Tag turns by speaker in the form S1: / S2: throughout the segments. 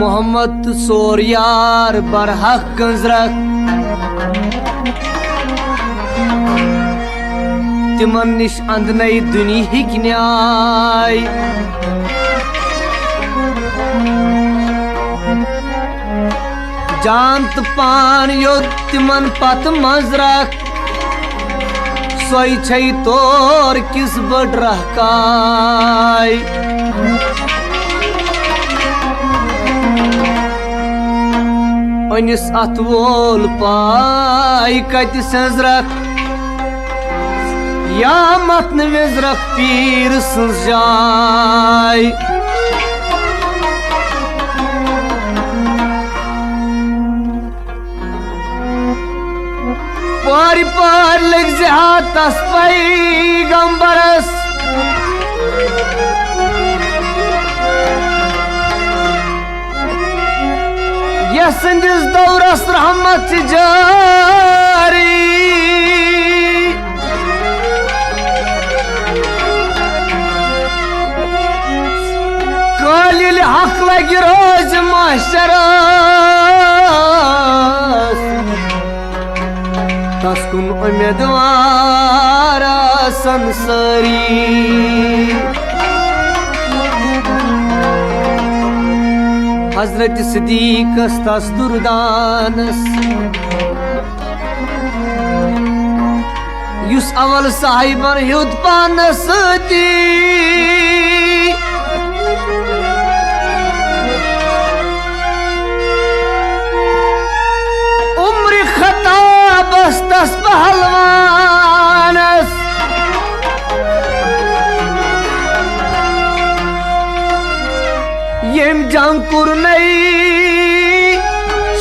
S1: मोहम्मद सोरियार बरहक गंजरक तिमन निश अंदनई दुनिहिक न्याय जानत पान योद तिमन पत मंजरक सोई छई तोर किस बड़ रहकाय अनिस अत वोल पाय कत सजरक या मतन विजरक पीर सज जाय पार पार लग हाथस पैगंबरस संदिस दौरस रहमत जारी कालिल हक लग रोज माशरस तस्कुन उम्मीदवार संसारी हजरत सिद्दीक दुर्दानस युस अवल साहिबन युद्ध पानस उम्र खता बस्तस पहलवानस यम जंकुर नई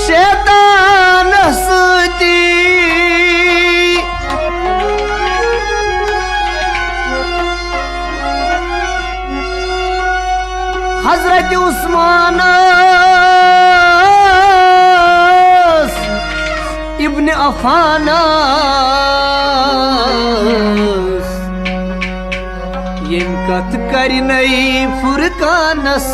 S1: शैतान सती हजरत उस्मान इब्न अफान यम कत कर नई फुरकानस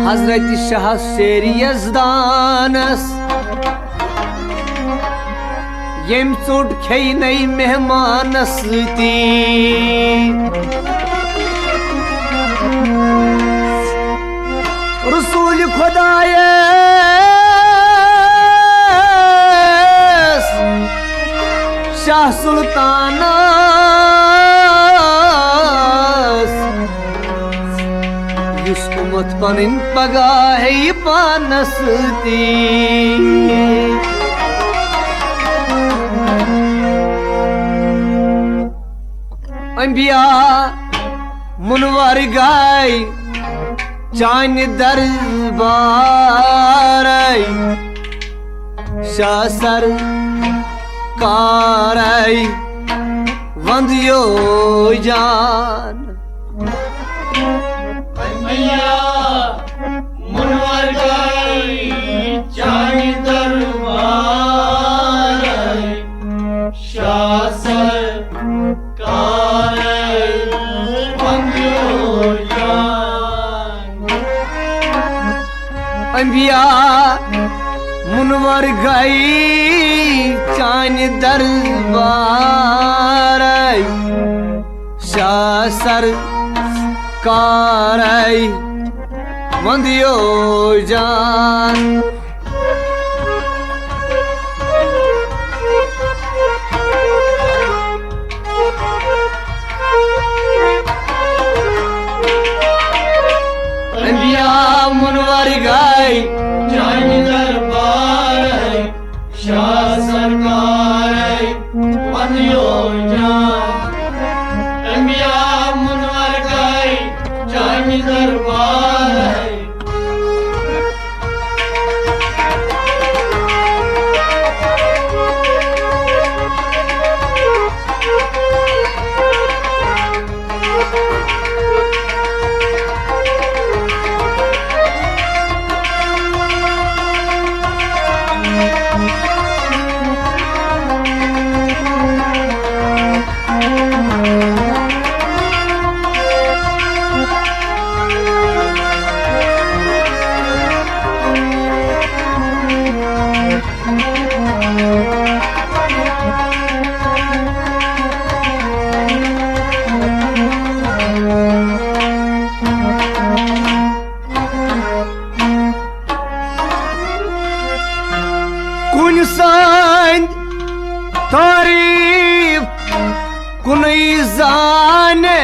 S1: हजरत शाह शेर यजदानस यम चोट खई नई मेहमानस रसूल खुदाए शाह सुल्तान युसुमत पनिन पगाह पानस अंबिया मुनवर गाय चान दरबार शासर कारई वंदियो जान
S2: मैया मुनवर गाई चाय दरबार शासर कारई वंदियो जान
S1: अंबिया मुनवर गई चान दरबार शासर कारई वंदियो जान। अंबिया मुनवर गाय
S2: जान दरबार है, शाह सरकार है, वंदियो जान। अंबिया मुनवर गाय जान दरबार है।
S1: कुन संद तारीफ कुनई जाने,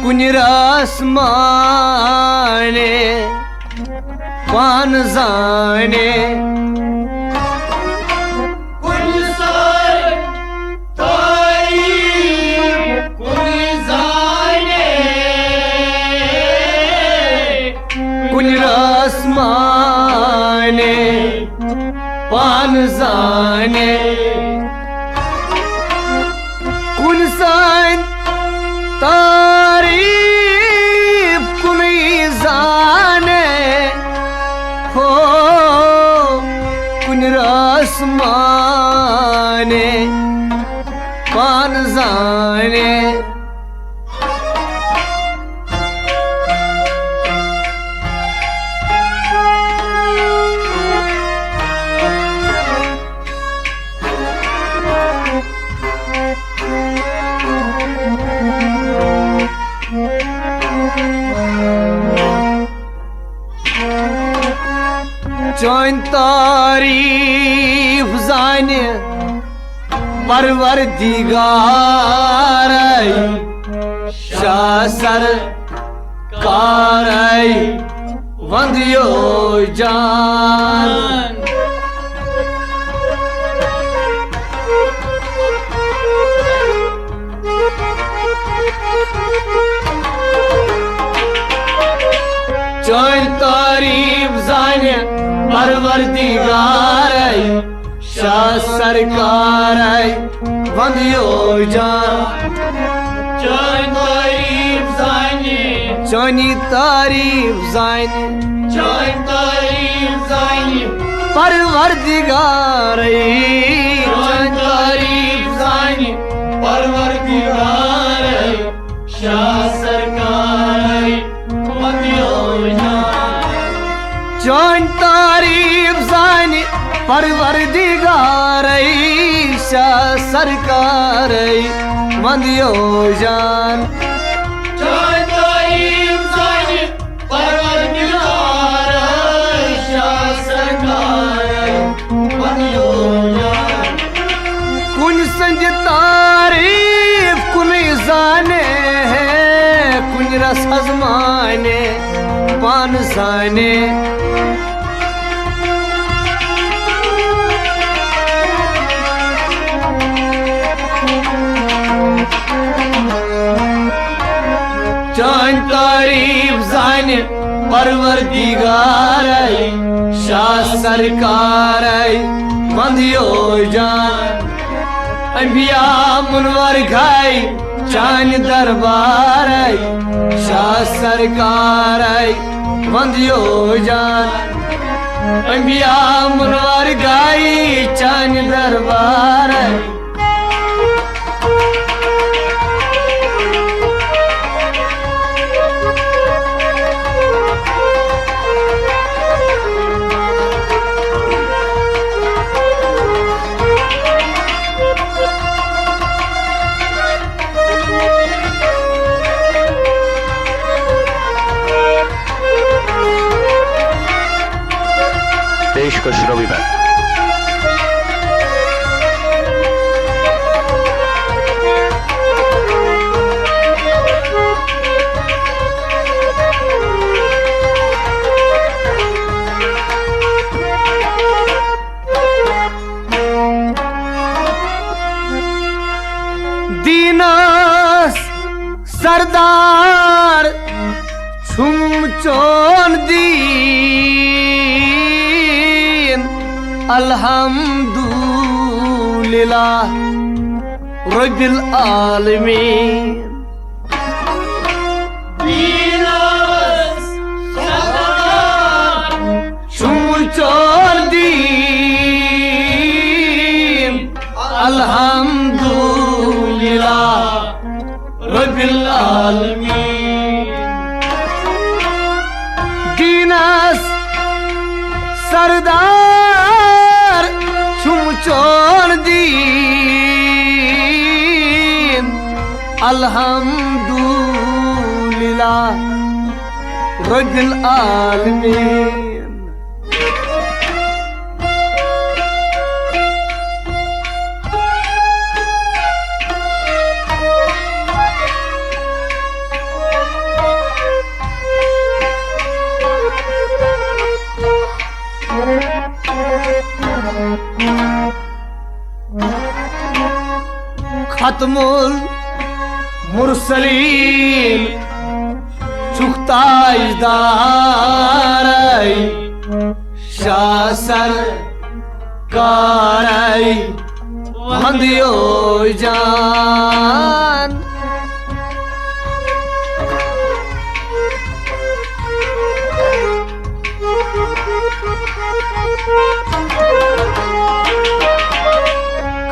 S1: कुन रस्माने पान जाने।
S2: कुन सर तारीफ कुन जाने,
S1: कुन रस्माने पान जाने। कुन संद तारीफ कुनई जाने, हो कुन रस्माने पान जाने। चौन तारीफ जाने परवरदिगार शाह सरकार वंदियो जान। चौन तारीफ जाने परवरदिगार शाह सरकार वंदियो जान।
S2: जान तारीफ जाने,
S1: चौनी तारीफ जाने
S2: जान तारीफ जाने,
S1: परवरदिगार
S2: जान तारीफ जाने, परवरदिगार है, शाह सरकार है, वंदियो जान।
S1: चौन तारीफ जाने परवरदिगार शाह सरकार वंदियो जान।
S2: जान तारीफ जाने, परवरदिगार है, शाह सरकार है, वंदियो जान।
S1: कुन संज तारीफ कुन जाने, कुन रस हजमाने पान जाने। जान तारीफ जाने परवरदिगार शाह सरकार वंदियो जान। अंबिया मुनवर खाई चान दरबार शाह सरकार वंदियो जान। अंबिया मुनवर गाई चान दरबार।
S3: पेशकश रविवार।
S1: दीनस सरदार छुमचोन दीन अल्हम्दुलिल्लाह रब्बिल आलमीन।
S2: दीनस सरदार
S1: छुमचोन दीन अल्हम्दुलिल्लाह रब्बिल आलमीन। दीनस सरदार छुमचोन दीन अल्हम्दुलिल्लाह रब्बिल आलमीन। खत्मुल मुरसलीन चुखताजदार शासर कार वंदियो जान।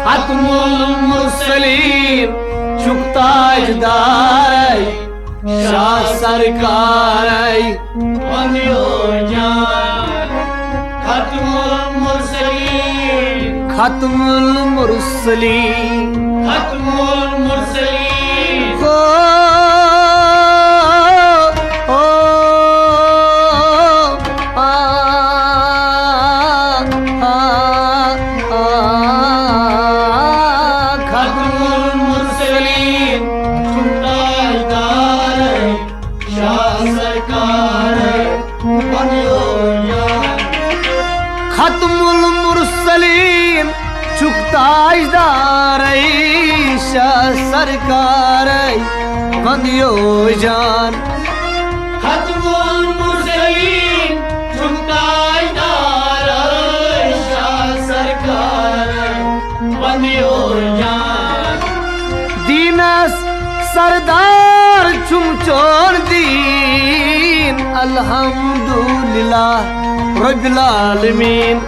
S1: खत्मुल मुरसलीन चुखताजदार शाह सरकार
S2: वंदियो जान। खत्मुल मुरसलीन
S1: खत्मुल मुरसलीन
S2: खत्मुल मुरसलीन
S1: हो ओ आ आ आ
S2: खत्मुल मुरसलीन चुखताजदार शाह सरकार वंदियो जान।
S1: खत्मुल मुरसलीन चुखताजदार शाह सरकार वंदियो जान।
S2: खत्मुल मुरसलीन चुखताजदार शाह सरकार वंदियो जान।
S1: दीनस सरदार छुमचोन दीन अल्हम्दुलिल्लाह रब्बिल आलमीन।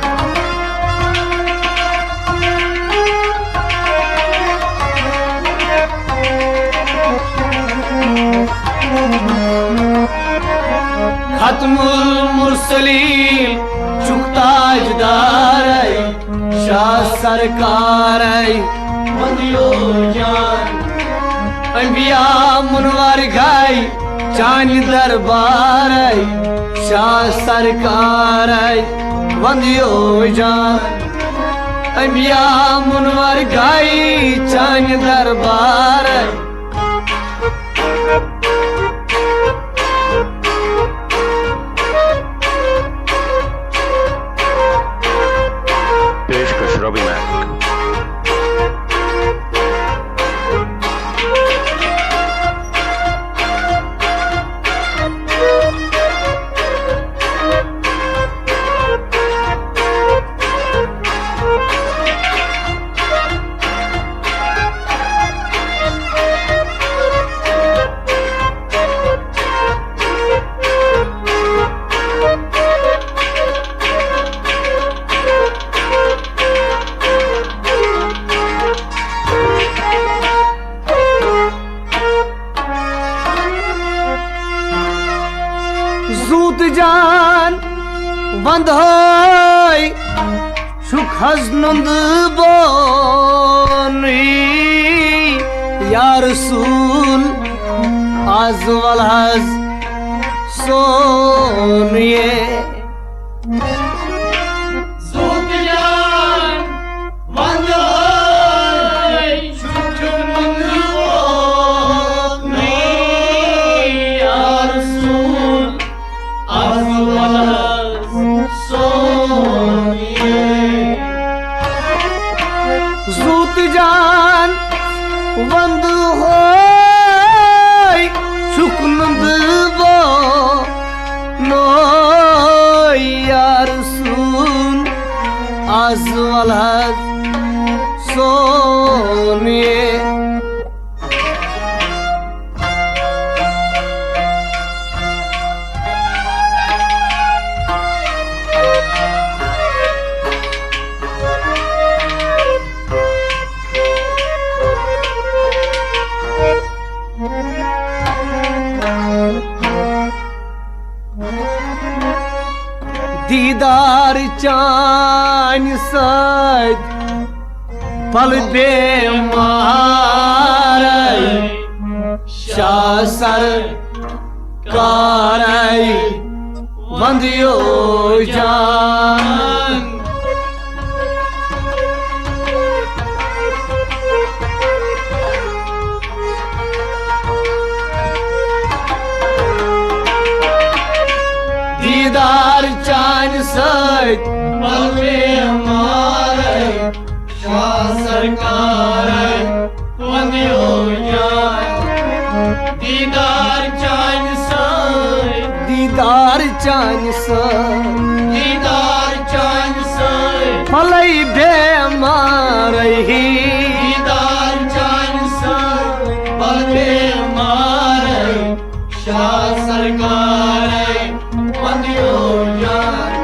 S1: खत्मुल मुरसलीन चुखताजदार शाह सरकार
S2: वंदियो जान।
S1: अंबिया मुनवर गाय चांद दरबार शाह सरकार वंदियो जान। अंबिया मुनवर गाय चांद दरबार
S3: पेशकश रविवार। जूत जान वंद होय सुख हजनुंद बोनी या रसूल आज वल हज सोनिए दीदार चान सद पल बेमार शाह सरकार वंदियो जान दीदार चान सद
S2: पल बेमार शाह सरकार वंदियो जान दीदार चान सद
S3: दीदार चान सद
S2: दीदार चान सद
S3: पलई बेमार
S2: दीदार चान सद पल बेमार शाह सरकार वंदियो जान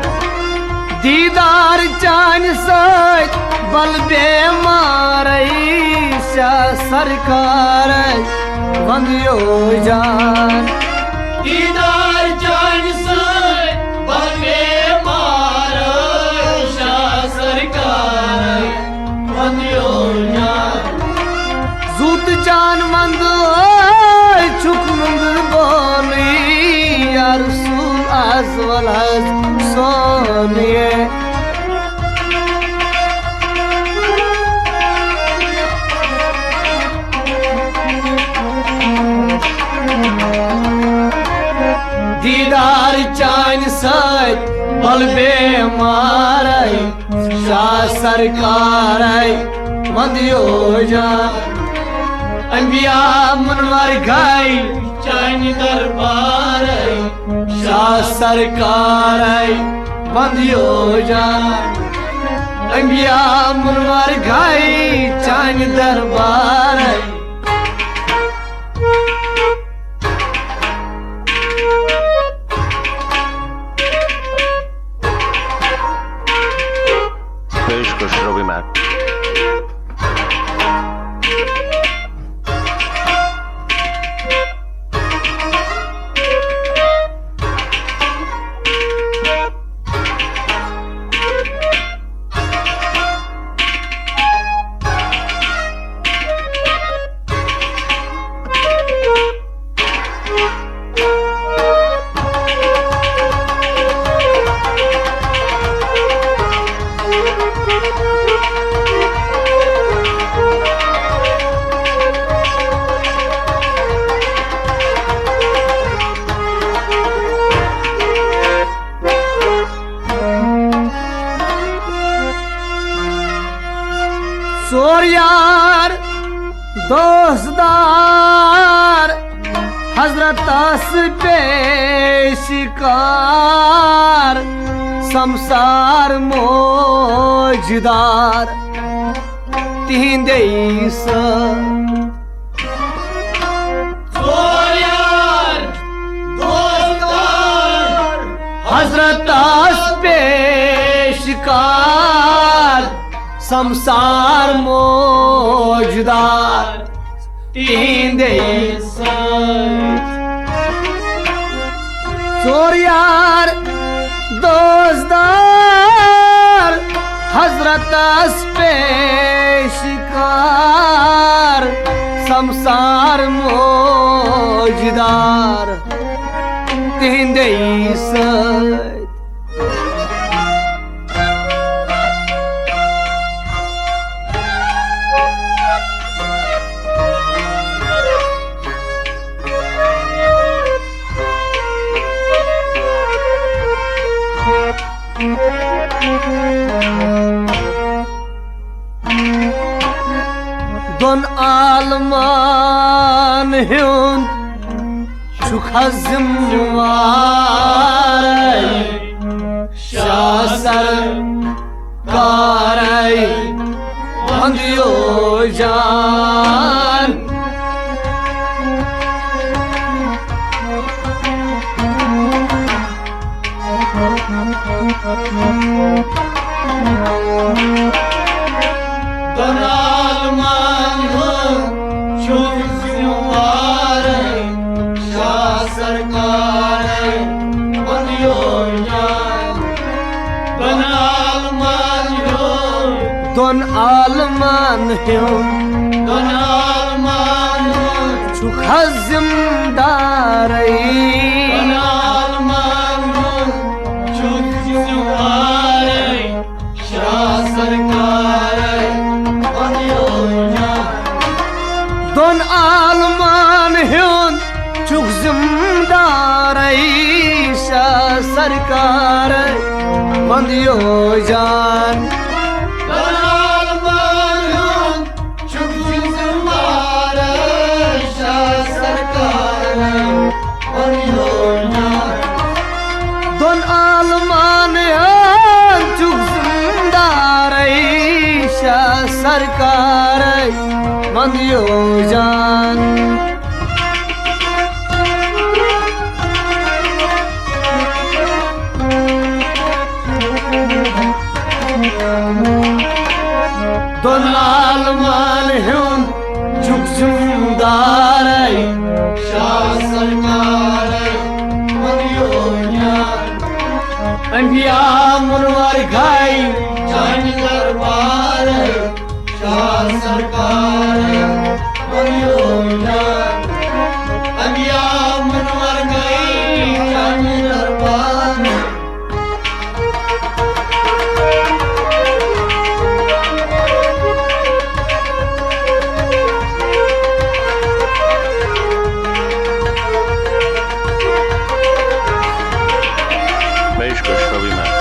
S3: दीदार चान सद बल बेमार शाह सरकार वंदियो जान
S2: दीदार चान सद पल बेमार शाह सरकार वंदियो जान
S3: जूत जान मंद छुक मंद बोली या रसूल आज वाला सोनिए दीदार चान सद बल बेमार शाह सरकार वंदियो जान अंबिया मनवर गाई
S2: चान दरबार
S3: शाह सरकार वंदियो जान अंबिया मनवर गाई चान दरबार
S4: पेशकश रवि मैक चोर यार दोस्तदार हजरत पेशकार संसार मोजदार तिंदे
S2: चोर यार दोस्तदार
S3: हजरत पेशकार संसार मोजदार तिंदे चोर यार दोस्तदार हजरत पेशकार संसार मोजदार तिंदे दोन आलमान हुंद शुखा जिम्मेवार शाह सरकार वंदियो जान
S2: दलाल मान हो शुभ शाह सरकार
S4: दोन आलमान ह्युंद
S2: दोन आलमान हुंद
S4: छुक हज जिमदारई
S2: दोन आलमान हुंद छुक जिमदारई शाह सरकार बंदियो जान
S4: दोन आलमान ह्युंद छुक जिमदारई शाह सरकार बंदियो जान
S2: दोन आलमान हुंद छुक जिमदारई शाह सरकार बंदियो जान
S4: दोन आलमान ह्युंद छुक जिमदारई शाह सरकार बंदियो जान दोन आलमान ह्युंद छुक जिमदारई
S2: शाह सरकार बंदियो जान
S4: अंबिया मुनवर खाई
S2: जान दरबार शाह सरकार बंदियो जान अंबिया मुनवर गई जान दरबार
S5: पेशकश कवि में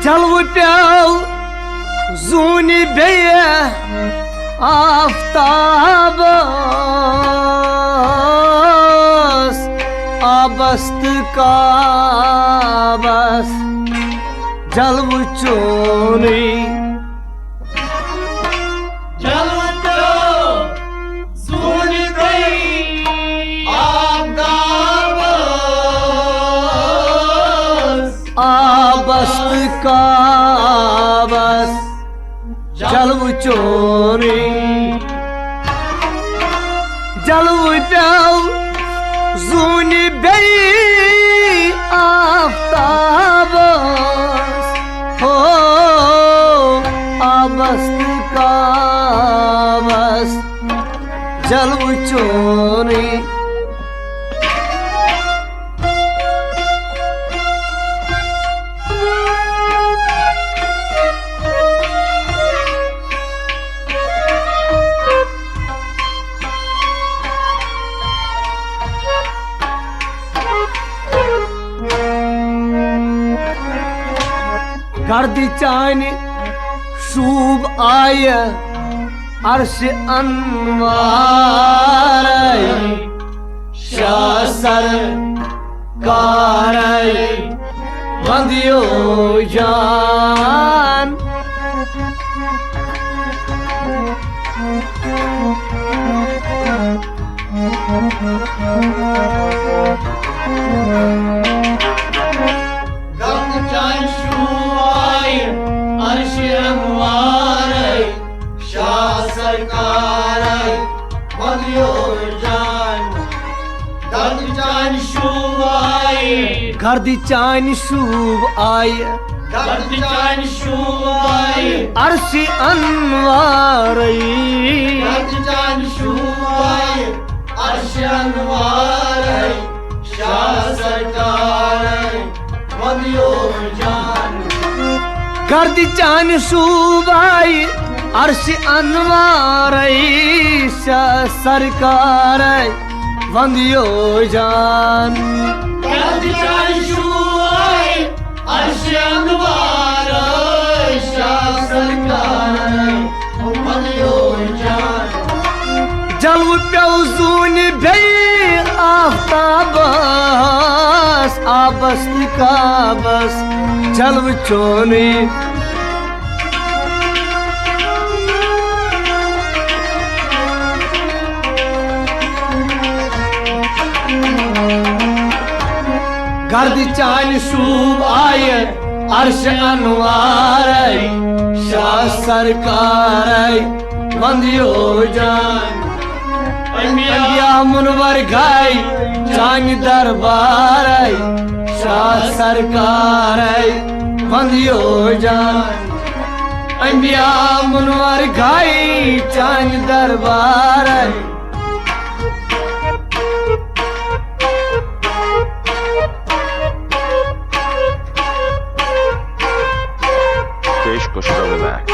S4: जलव प्याव जूनि बेय आफ्ताब आबस्त काबस जलव चोनी
S2: जलवतो सुन गई आबदाबस
S4: आबस्त काबस जलव चोनी जलव प्याव जूनि बेय आफ्ताब हो आबस्त काबस जलव चोनी गर्द चान शूब आय अर्श अनवार शाह सरकार बंदियो जान
S2: गम जान शुआई अर्श अनवार शाह सरकार बंदियो जान गर्द जान शुआई
S4: गर्द चान शूब आय
S2: गर्द जान शुआई
S4: अर्श अनवार
S2: गर्द जान शुआई अर्श अनवार शाह सरकार बंदियो जान
S4: गर्द चान शूब आय अर्श अनवार शाह सरकार बंदियो जान
S2: गर्द जान शुआई अर्श अनवार शाह सरकार बंदियो जान
S4: जलव प्याव
S3: का बस जलव चोनी गर्द चान शूब आय अर्श अनवार शाह सरकार बंदियो जान अंबिया मुनवर गाय चान दरबार शाह सरकार बंदियो जान अंबिया मुनवर गाय चान दरबार
S5: पेशकश रविवार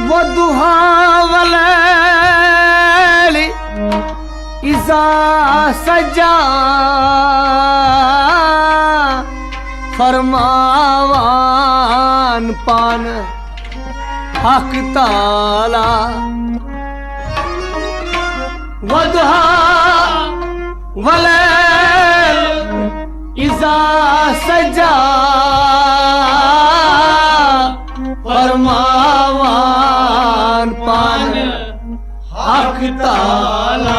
S5: वो दुहावली इज़ा सजा फरमावान पान हक ताला वो दुहावली इज़ा सजा फरमावान पान हक ताला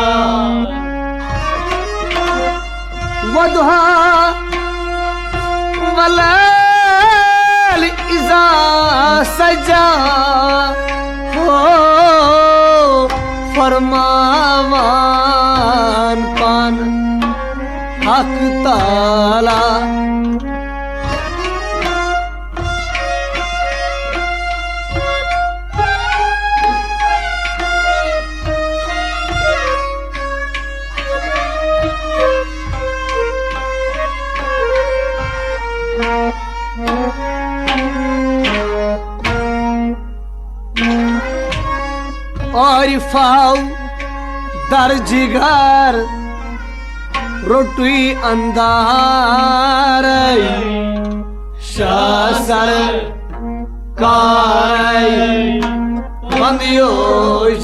S5: वदुहा वलैल इज़ा सजा हो फरमावान पान हक ताला और फाऊ दर जिगर रोटी अंधार शासर कार बंदियो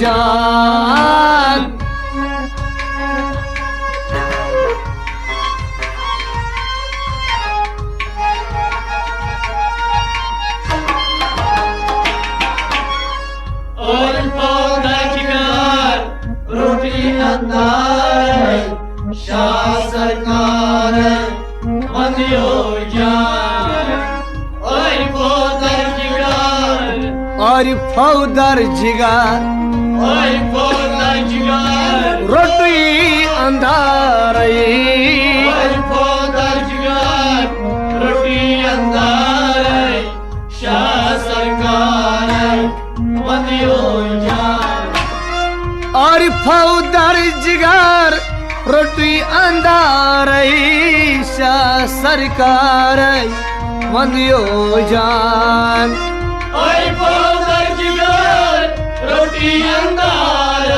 S5: जान
S2: शाह सरकार बंदियो जान और फौदर जिगर
S3: रोटी अंधार
S2: फौदर जिगर रोटी अंधार शाह सरकार बंदियो जान
S3: और फौदर जिगर रोटी अंधार शाह सरकार बंदियो जान
S2: और फौदर जिगर रोटी अंधार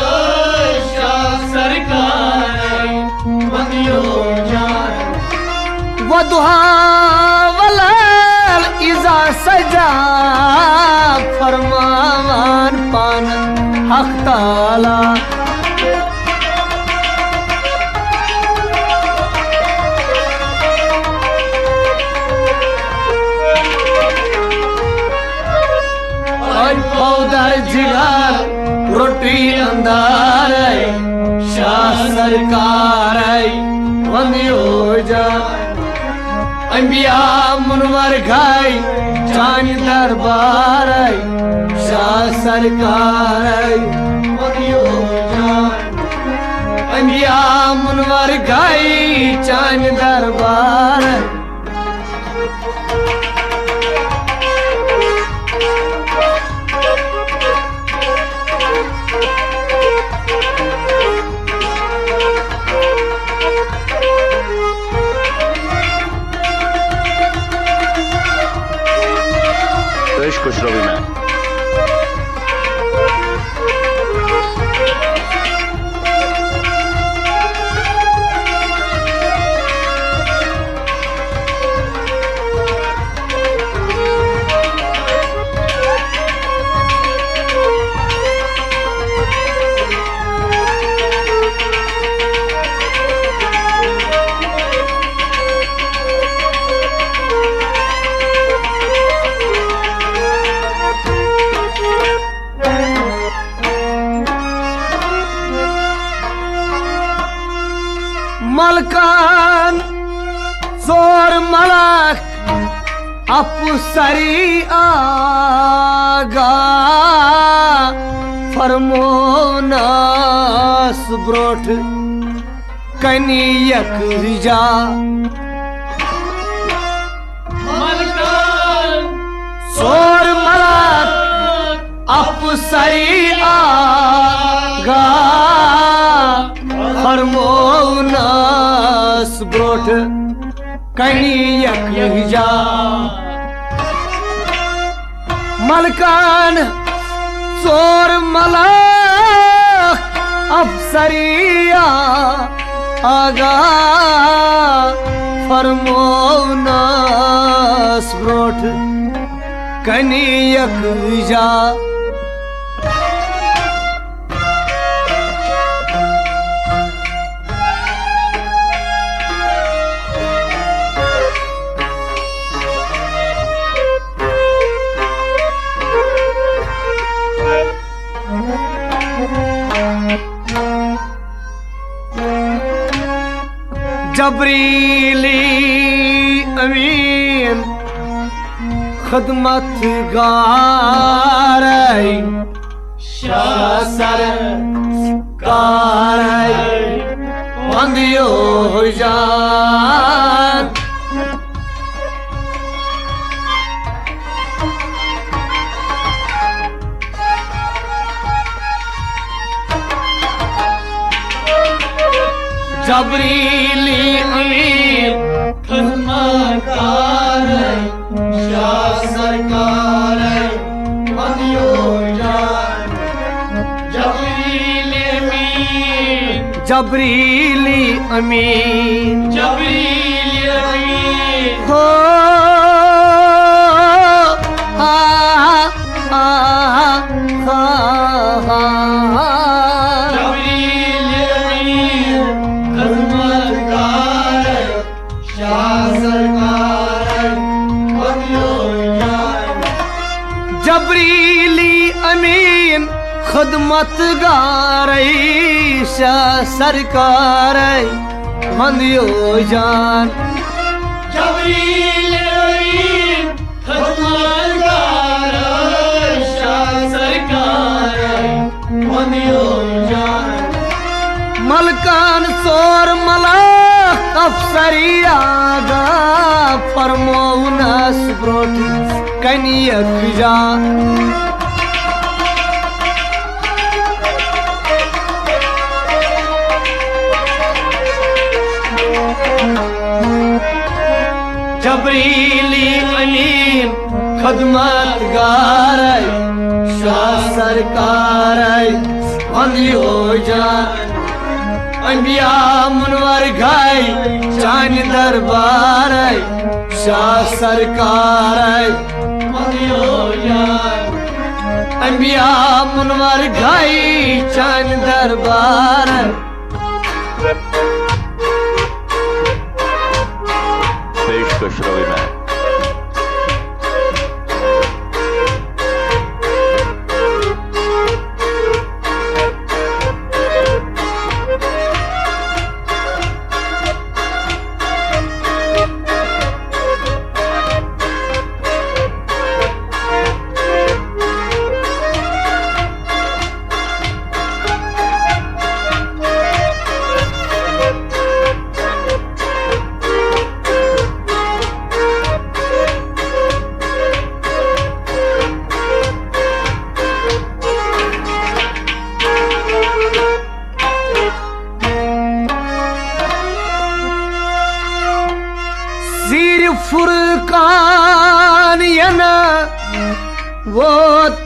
S2: शाह सरकार बंदियो जान
S3: वदुहा वलैल इज़ा सजा फरमावान पान हक ताला फौदर जिगर रोटी अंधार शाह सरकार बंदियो जान अंबिया मुनवर गाय चान दरबार शाह सरकार बंदियो जान अंबिया मुनवर गाई चान दरबार
S6: पेश खुशरवी में
S3: मलकान जोर मलक अफसरी आगा फरमोनास ब्रोठ कनियक रिजा जोर मलक अफसरी आगा फरमोनास ब्रोठ कनियक हिजा मलकान चोर मलक अफसरिया आगा फरमोनास ब्रोठ कनियक हिजा जबरीली अमीन खदमत गार शासर कार बंदियो जान जबरीली अमीन
S2: खदमतगार शाह सरकार बंदियो जान जबरीली अमीन
S3: जबरीली अमीन
S2: जबरीली अमीन
S3: हो हा हा हा हा
S2: जबरीली अमीन खदमतगार शाह सरकार बंदियो जान
S3: जबरीली अमीन खदमतगार शाह सरकार बंदियो जान
S2: जबरीली अमीन खदमतगार शाह सरकार बंदियो जान
S3: मलकान चोर मलक अफसरी आगा फरमोनास ब्रोठ कनियक जा जबरीली अमीन खदमतगार शाह सरकार बंदियो जान अंबिया मुनवर गाय चान दरबार शाह सरकार
S2: बंदियो जान
S3: अंबिया मुनवर गाय चान दरबार
S6: पेश खुशरवी में
S4: वो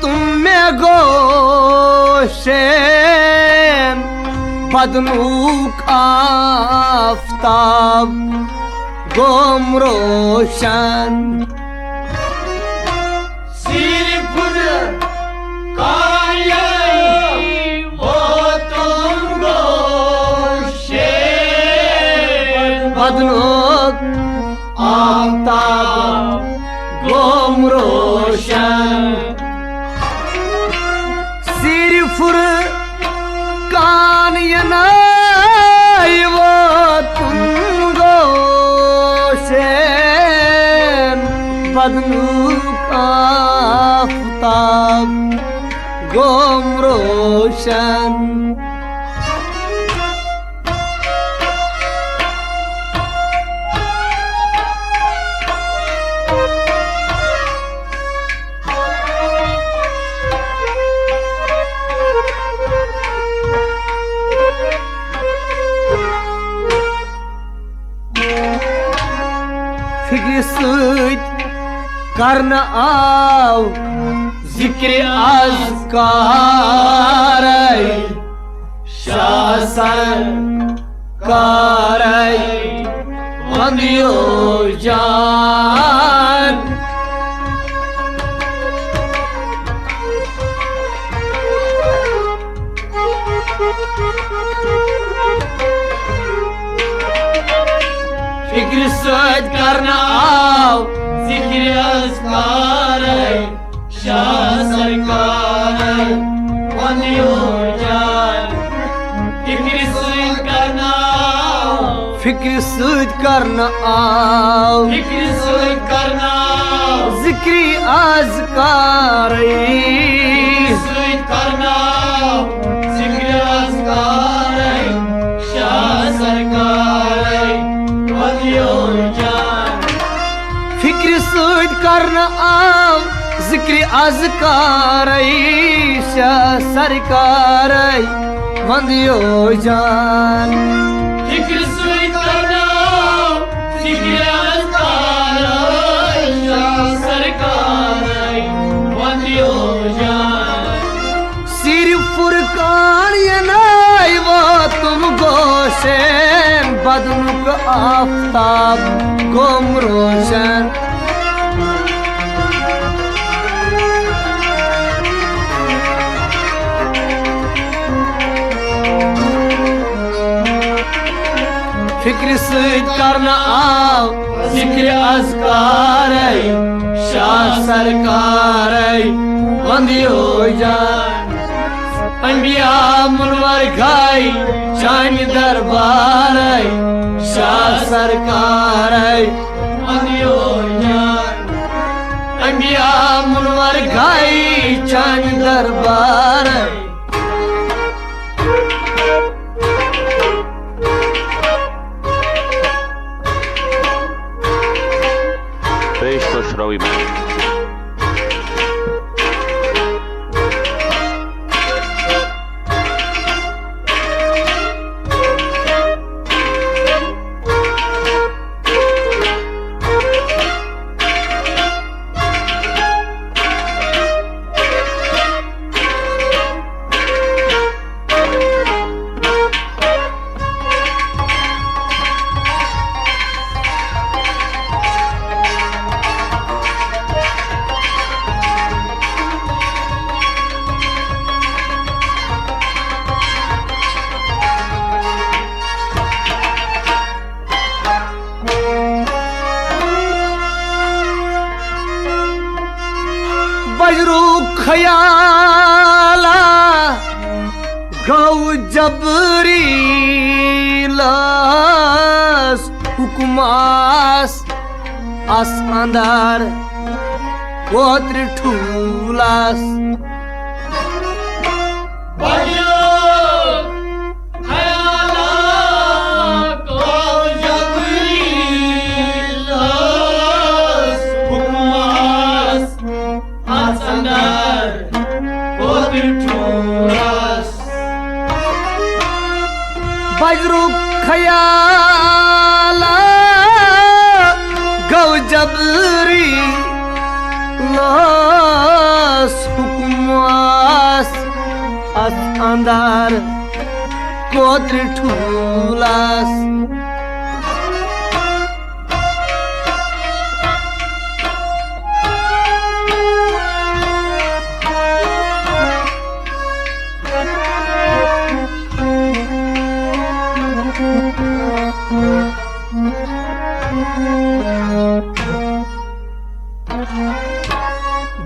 S4: तुम में गोशे बदनूक आफताब गोम रोशन
S2: सिरपुर कायाई वो तुम गोशे
S4: बदनूक आफताब गोम रोशन सिरपुर कान यनाई वो तुम गोशे बदनूक आफताब गोम रोशन फिक्र सत करना आव जिक्र अज़कार शासन कार वंदियो जान फिक्र सत करना आओ
S2: जिक्र अज़कार शाह सरकार वंदियो जान फिक्र सत करना
S4: फिक्र सत करना आओ
S2: फिक्र सत करना
S4: जिक्र अज़कार
S2: सत करना जिक्र अज़कार शाह सरकार वंदियो जान
S4: फिक्र सत करना आओ जिक्र अज़कार शाह सरकार वंदियो जान
S2: फिक्र सत करना जिक्र अज़कार शाह सरकार वंदियो जान
S4: सिर फुरकान यनाई वो तुम गोशे बदनुक आफताब गोम रोशन फिक्र सत करना आओ जिक्र अज़कार शाह सरकार वंदियो जान अंबिया मुनवर खाई चांद दरबार शाह सरकार
S2: वंदियो जान
S4: अंबिया मुनवर खाई चांद दरबार
S6: पेश खुशरवी में
S4: बजरू खयाला गौ जबरी लास हुकुमास आस अंदर कोत्र ठूलास
S2: बजो खयाला को जबरी लास हुकुमास आसंदर कोत्र ठूलास
S4: बजरू खयाला गौ जबरी लास अस अंदर कोत्र ठूलास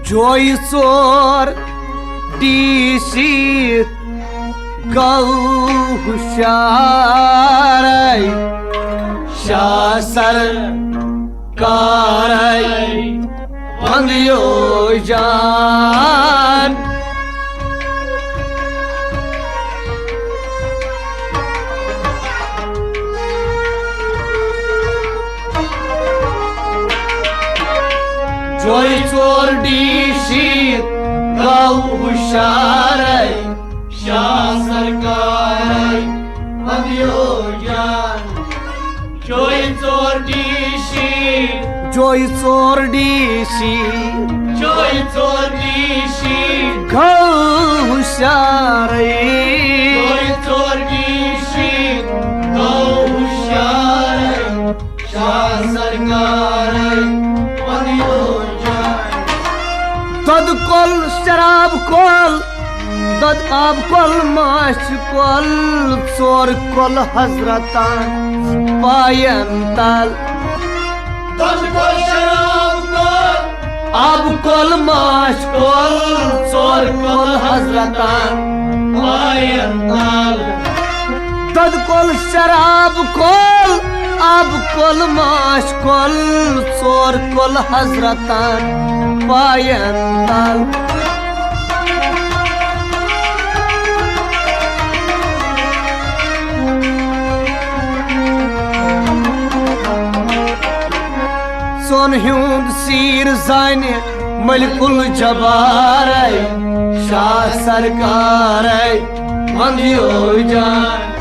S4: जोई चोर डीसी गौ हुशार शासर कार बंदियो जान जोई चोर डीसी गौ हुशार
S2: शाह सरकार बंदियो जान जोई चोर डीसी
S4: जोई चोर डीसी
S2: जोई चोर डीसी
S4: गौ हुशार
S2: जोई चोर डीसी गौ हुशार शाह सरकार बंदियो जान
S4: दद कोल शराब कोल दद आब कोल माश कोल चोर कोल हजरतान पायन ताल
S2: दद को शराब को
S4: आब कोल माश कोल चोर कोल हजरतान
S2: पायन ताल
S4: दद कोल शराब कोल आब कोल माश कोल चोर कोल हजरतान पायन ताल सोन हुंद सीर जाने मलिकुल जबार शाह सरकार बंदियो जान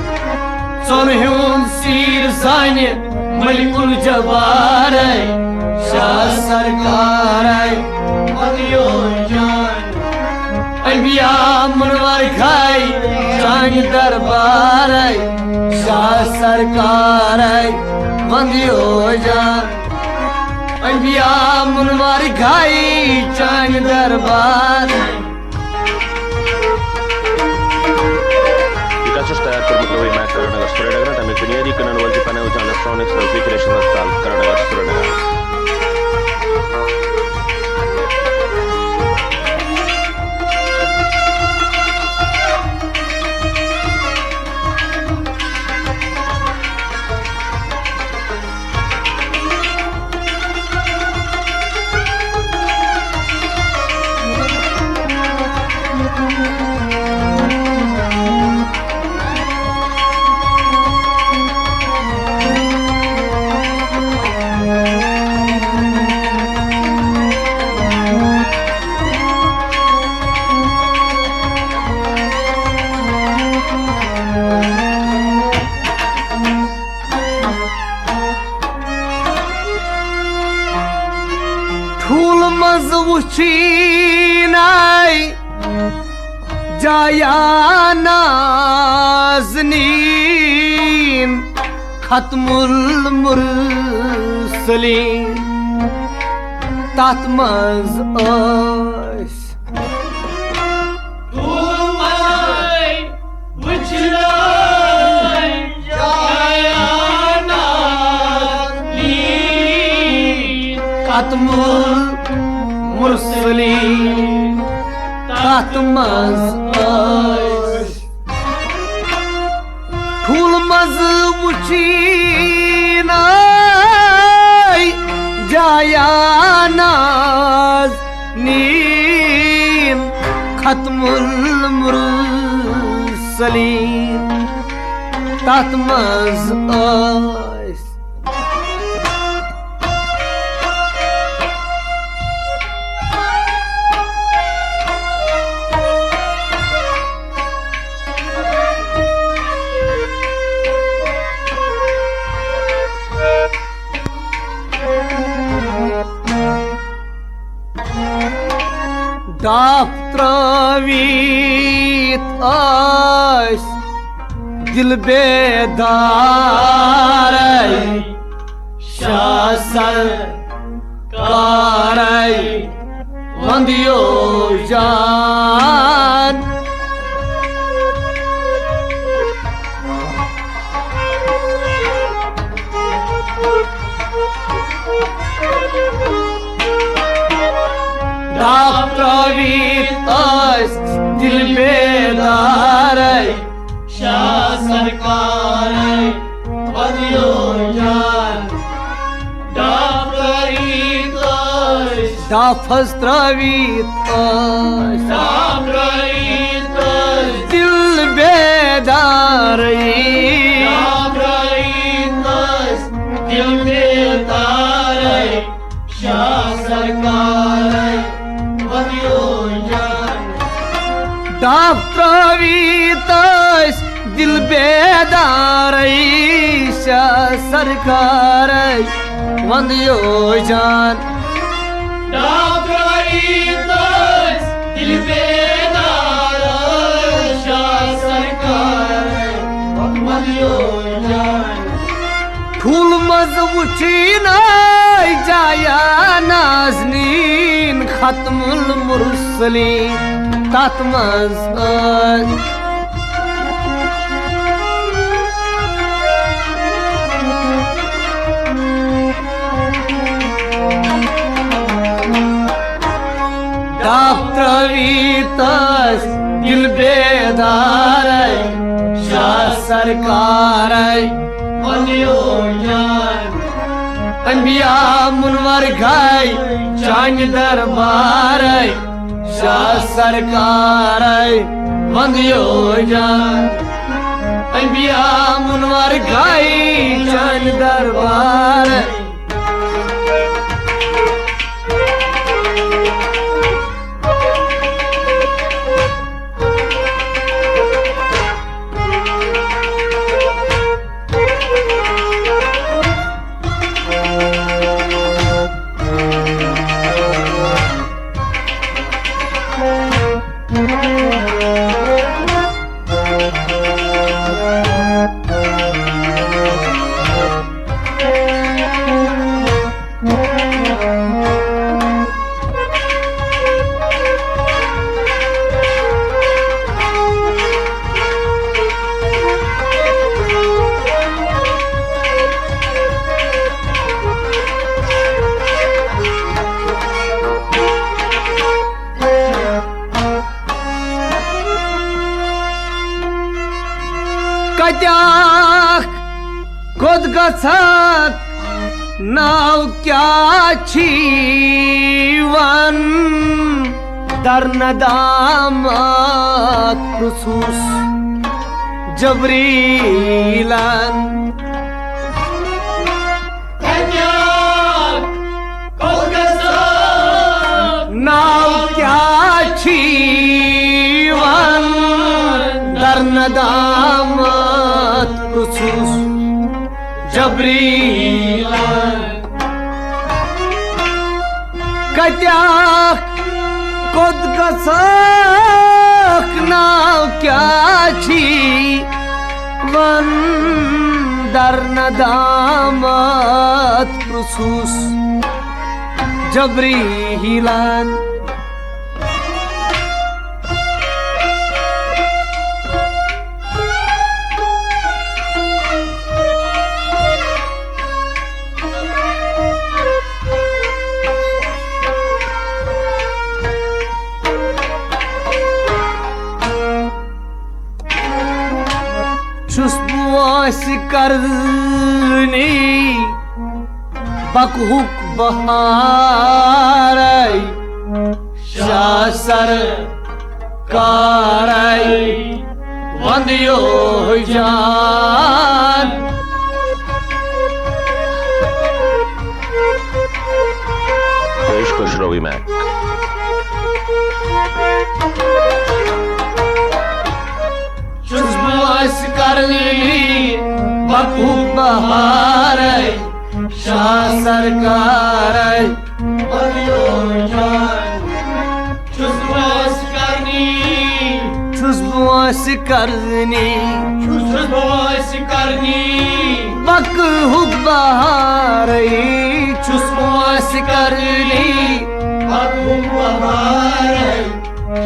S4: सोन हुंद सीर जाने मलिकुल जबार शाह सरकार
S2: बंदियो जान
S4: अंबिया मुनवर खाई जान दरबार शाह सरकार बंदियो जान अंबिया मुनवर खाई जान दरबार
S6: विकासच तयार करून मॅच कर्नाटक सुरेनगर आम्ही बुनियादी कन्नडवरची पाण्यावरच्या इलेक्ट्रॉनिक्स रेफ्रिजरेशन असतात कर्नाटक सुरेनगर
S4: ठूल मज वुचीनाय जाया नाज़नीन खत्मुल मुरसलीन तथ मज ओस खत्मुल मुरसलीन तथ मज ओस ठूल मज वुचीनाय जाया नाज़नीन खत्मुल मुरसलीन तथ मज ओस
S3: ताप त्रवीत आस दिल बेदार शासर कार वंदियो जान ताप्तवीत दिल बेदार
S2: शाह सरकार वदियो जान दाप्तवीत
S3: दाफस्त्रवीत
S2: दाप्तवीत
S3: दिल बेदार
S2: दाप्तवीत दिल बेदार शाह सरकार
S3: दाप्रवीत दिल बेदार सरकार वंदियो जान
S2: दाप्रवीत दिल बेदार सरकार वंदियो जान
S3: फूल मज वुचिन जाया नाज़नीन खत्मुल मुरसलीन तत मज दाप्तवीत दिल बेदार शाह सरकार
S2: वदियो जान
S3: अनबिया मुनवर गाय चांद दरबार शाह सरकार वंदियो जान अनबिया मुनवर गाय चांद दरबार कत्याक कोद गछक नाव क्या छीवन दरनदामत खुसूस जबरीलन नाव क्या छीवन दरनदामत खुसूस जबरीलन कत्याक कोद गछक नाव क्या छी वन दरनदामत खुसूस जबरीलन करनी बकहुक बहार शाह सरकार वंदियो जान
S6: पेश खुशरोवी मैक
S3: करनी बकहुक बहार शाह सरकार
S2: वदियो जान
S3: वोस करनी
S2: छुस वोस करनी
S3: बक हुब्बार छुस वोस करनी
S2: बकु बहार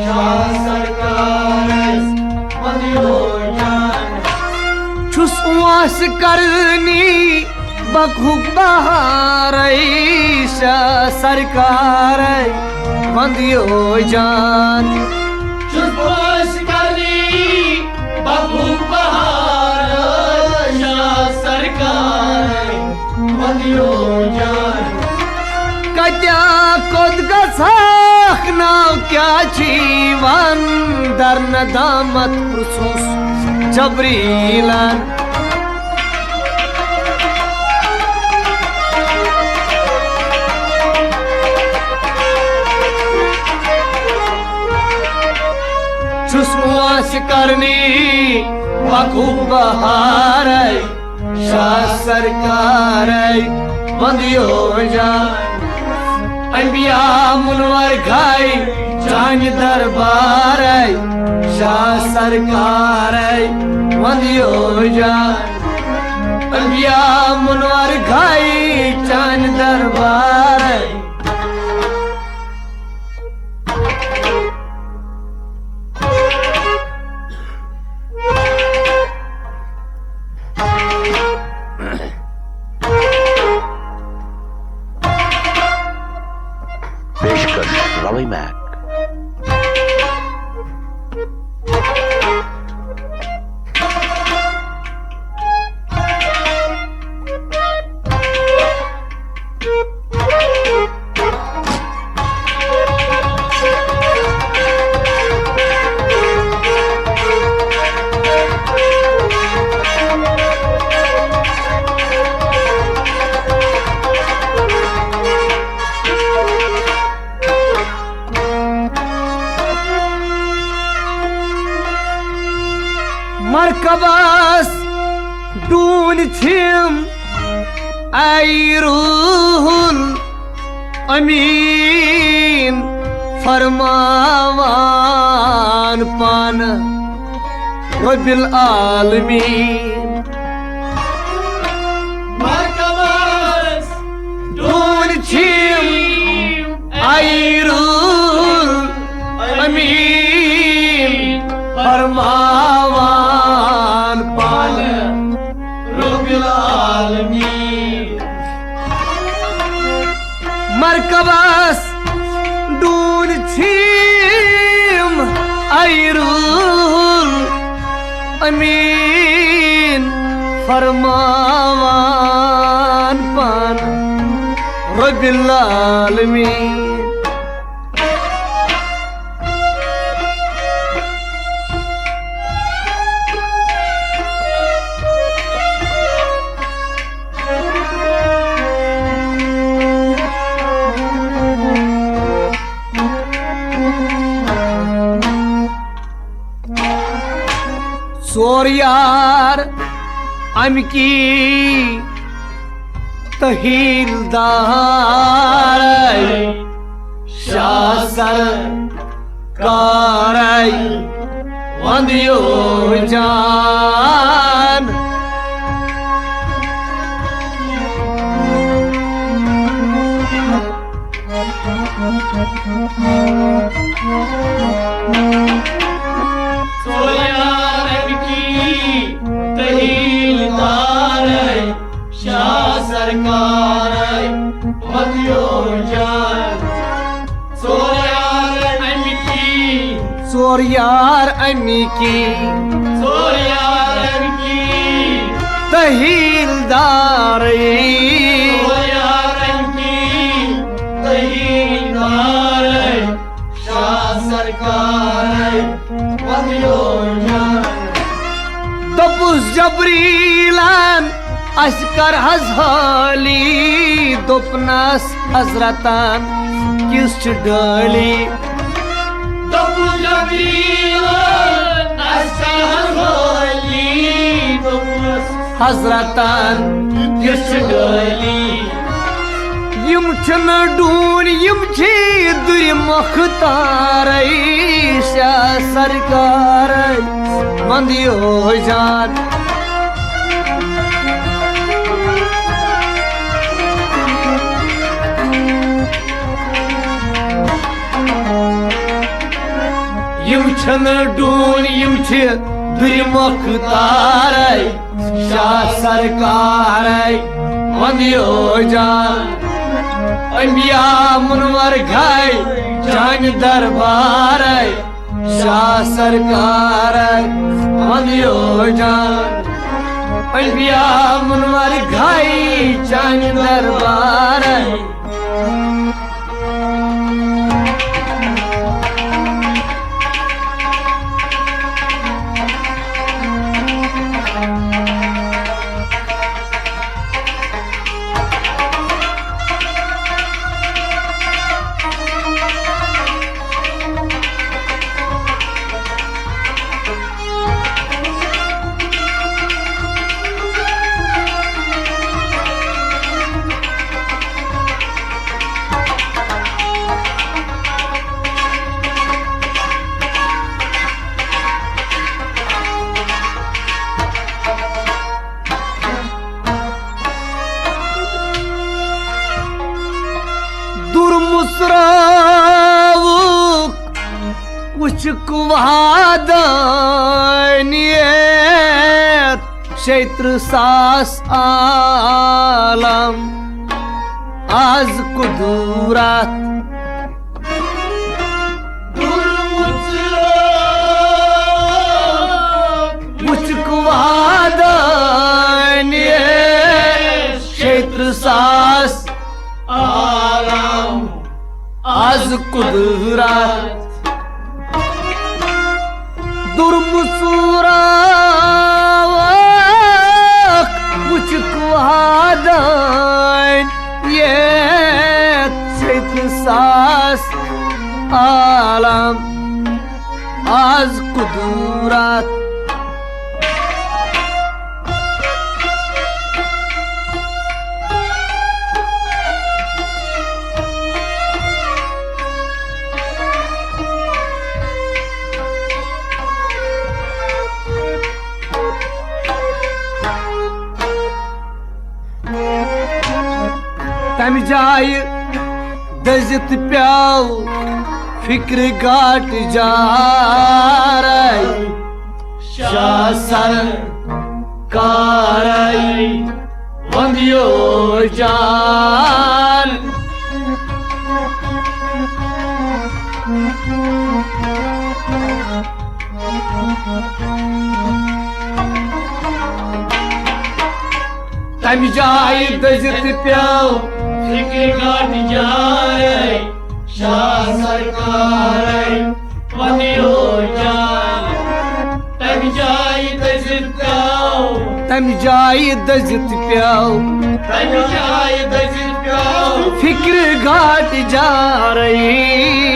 S2: शाह सरकार मदियो जान
S3: छुस वोस करनी बक हुब्बार शाह सरकार मदियो जान
S2: छुस वोस करनी बकु बहार शाह सरकार मदियो जान
S3: कत्या कोद गसाख नाव क्या जीवन दर नदामत पृछुस जबरीलन छुस वोस करनी बकु बहार शाह सरकार बंदियो जान अंबिया मुनवर खाई जान दरबार शाह सरकार बंदियो जान अंबिया मुनवर खाई जान दरबार
S6: पेशकश रवि मैक।
S3: मरकबास डून छिम आई रूहुल अमीन फरमावान पान रब्बिल आलमीन
S2: मरकबास
S3: डून छिम आई रूहुल अमीन फरमावान पान
S2: रब्बिल आलमीन
S3: मरकबास डून छिम आयरुल अमीन फरमावान पान रब्बिल आलमीन सोर यार अमकी तहीलदार शाह सरकार वंदियो जान
S2: शाह सरकार वंदियो जान
S3: सोर यार अमकी तहीलदार
S2: शाह सरकार वंदियो जान
S3: दपुस जबरीलन अस्कर हजली दोपनस हजरतन किस डली
S2: दपुस जबरीलन अस्कर हजली दोपनस
S3: हजरतन किस
S2: डली
S3: यम छन डून यम छी दुर मुख्तार शाह सरकार मंदियो जान यम छन डून यम छ दुर्मुखतार शाह सरकार मंदियो जान अंबिया मुनवर गाय जान दरबार शाह सरकार मंदियो जान अंबिया मुनवर गाय जान दरबार दुर्मुसरावुक कुछ कुवादनियत क्षेत्र सास आलम आज कुदूरत कुछ कुवादनियत क्षेत्र सास
S2: आलम
S3: आज कुदरत दुर्मुसुरा कुछ कुहादन ये सास आलम आज कुदरत तम जाय दजित प्याव फिक्र गाट जार शाह सरकार वंदियो जान तम जाय दजित प्याव
S2: फिक्र गाट जाए शाह सरकार वंदियो जान तम जाय दजित प्याव
S3: तम जाय दजित प्याव
S2: तम जाय दजित प्याव
S3: फिक्र घाट जा रही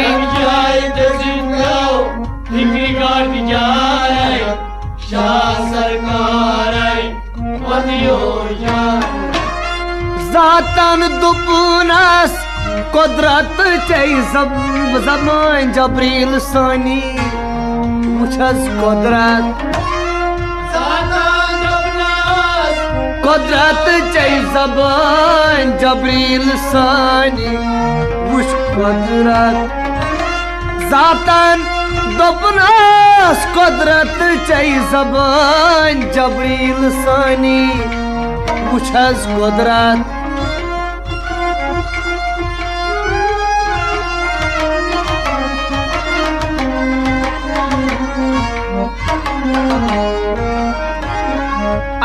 S2: तम जाय दजित प्याव फिक्र गाट जाए शाह सरकार वंदियो जान
S3: जातन दुपुनस कुदरत चै जबान जबरील सानी मुझस कुदरत कुदरत चै जबान जबरील सानी मुझ कुदरत जातन दुपुनस कुदरत चै जबान जबरील सानी मुझस कुदरत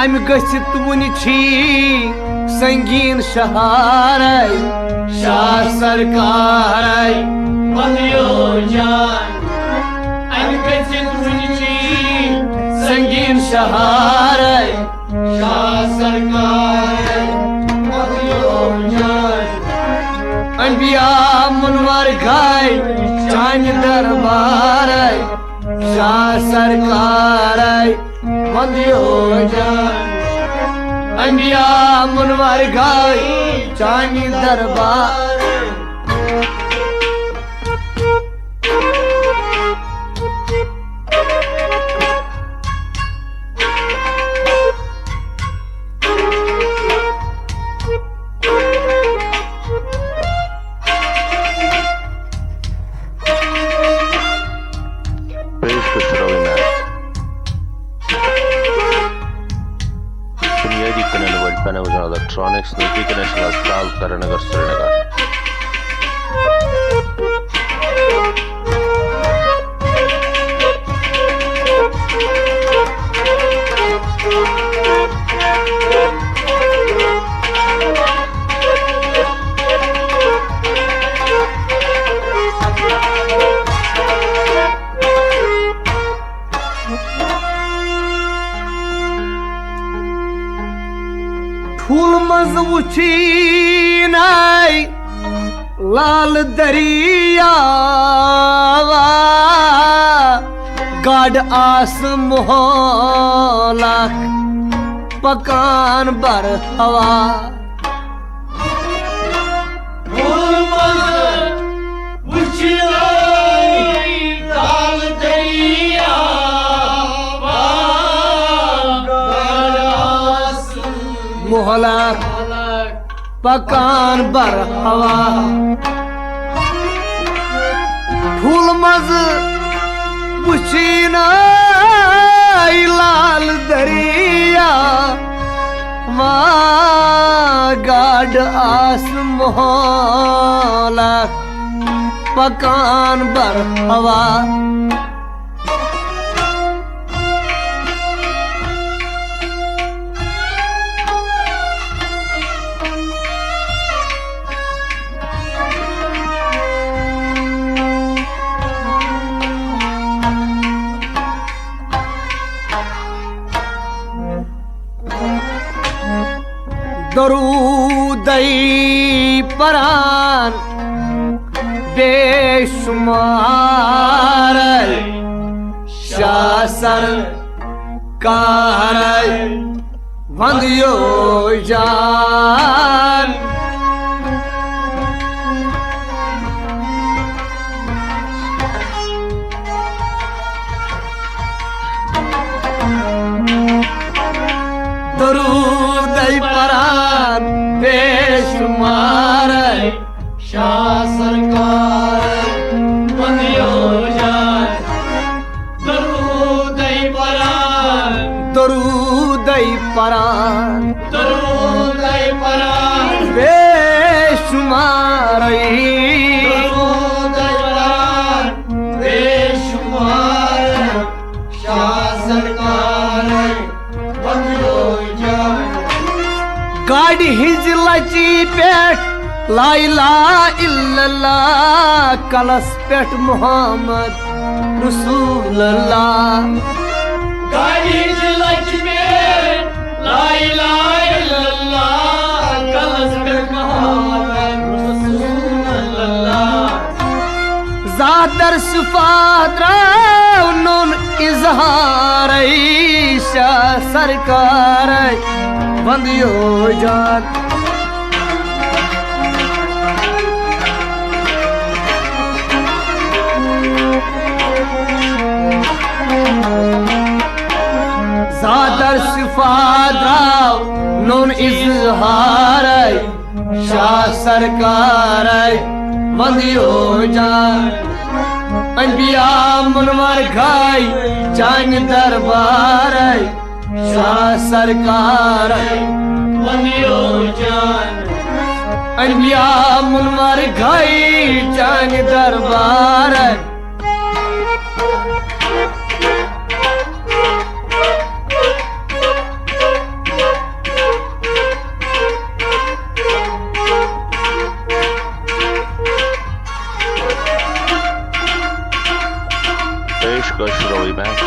S3: अम गसित वुनि छी संगीन शहार शाह सरकार
S2: वंदियो जान अम गसित वुनि छी
S3: संगीन शहार
S2: शाह सरकार वंदियो जान
S3: अंबिया मुनवर गाय चांद दरबार शाह सरकार वंदियो जान अंबिया मुनवर गाय चांद दरबार
S6: खुशरोवी मैच बुनियादी कन्नड़ वर्ल्ड पैनल इलेक्ट्रॉनिक्स नजदीक नेशनल अस्पताल करणनगर श्रीनगर।
S5: फूल मज वुछीनाय लाल दरिया गाड आस मोहलक पकान बर हवा मोहलक पकान बर हवा फूल मज वुछीना लाल दरिया गाड आस मोहलक पकान बर हवा दरूदै परान बेशुमार शासर कार वंदियो जान दरूदै परान बेशुमार
S2: शाह सरकार बंदियो जान दरूदै परान
S5: दरूदै परान
S2: दरूदै परान
S5: बेशुमार
S2: दरूदै परान बेशुमार शाह सरकार बंदियो जान
S5: गाड़ी हिज लची पेट ला इलाहा इल्लल्लाह कलस पेट मोहम्मद रसूलुल्लाह
S2: गाड़ी लच में ला इलाहा इल्लल्लाह कलस पे मोहम्मद रसूलुल्लाह
S5: ज़ादर सिफात नून इजहार शाह सरकार बंदियो जान ज़ादर सिफात नून इजहार शाह सरकार बंदियो जान अनबिया मुनवर खाई चान दरबार शाह सरकार
S2: बंदियो जान
S5: अनबिया मुनवर खाई चान दरबार
S6: खुशरोवी मैच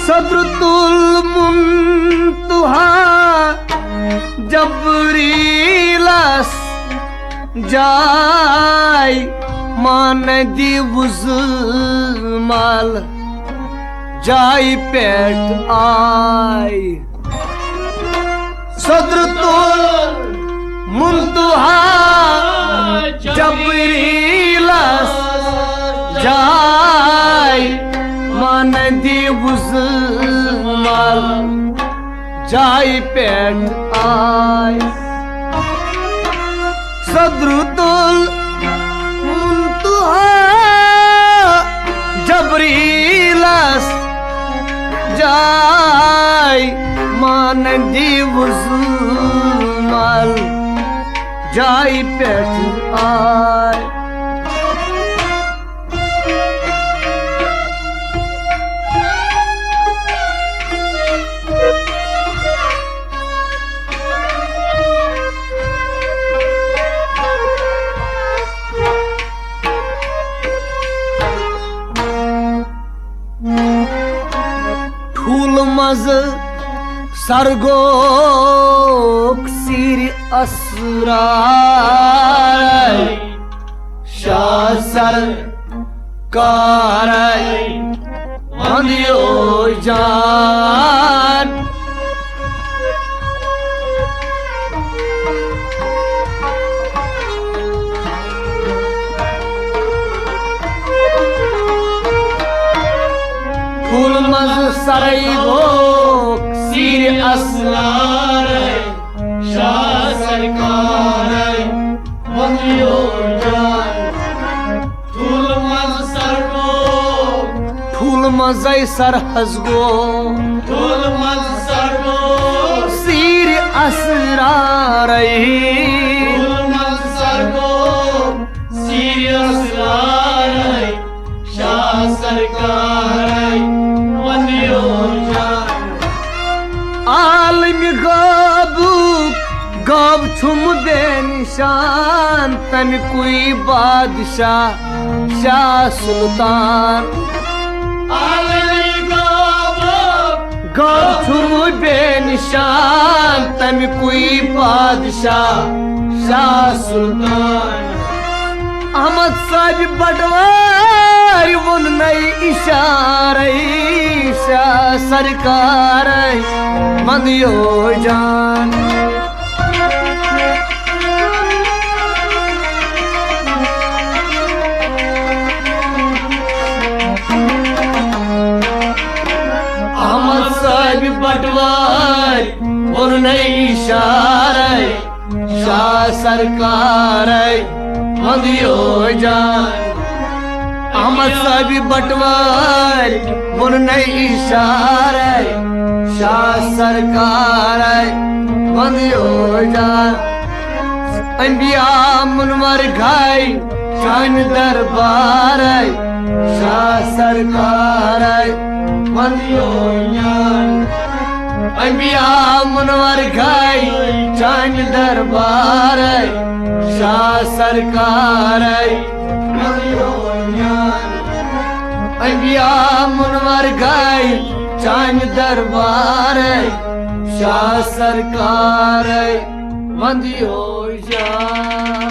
S5: सदरतुल मुंतहा जबरीलस जाय मान दिवुज माल जाय पेट आय सदर तुल मुंतहा जबरीलस जाय मान दिवुजमल जाय पेट आय सदर तुल मुंतहा जबरीलस जाय मान दिवुजमल जाय पेट आय ठूल मज सरगोक सिर असराय शाह सरकार वंदियो जान ठूल मज सरगोक सिर असरार
S2: शाह सरकार वंदियो जान ठूल मज सरगो
S5: ठूल मजै सरहजगो
S2: ठूल मज सरगो
S5: सिर असरार
S2: ठूल मज सरगो सीरियस लार शाह सरकार वंदियो जान
S5: आलम गब छुम बेनिशान तन कोई बादशाह शाह सुल्तान गब छुम बेनिशान तन कोई बादशाह शाह सुल्तान अहमद साहब बटवार वोन नई इशारे शाह सरकार वंदियो जान अहमद साहब बटवार वोन नई इशारे शाह सरकार वंदियो जान अहमद साहब बटवार वोन नई इशारे शाह सरकार वंदियो जान अंबिया मुनवर घाय चान दरबार शाह सरकार वंदियो जान अंबिया मुनवर घाय चान दरबार शाह सरकार वंदियो जान अंबिया मुनवर घाय चान दरबार शाह सरकार वंदियो जान।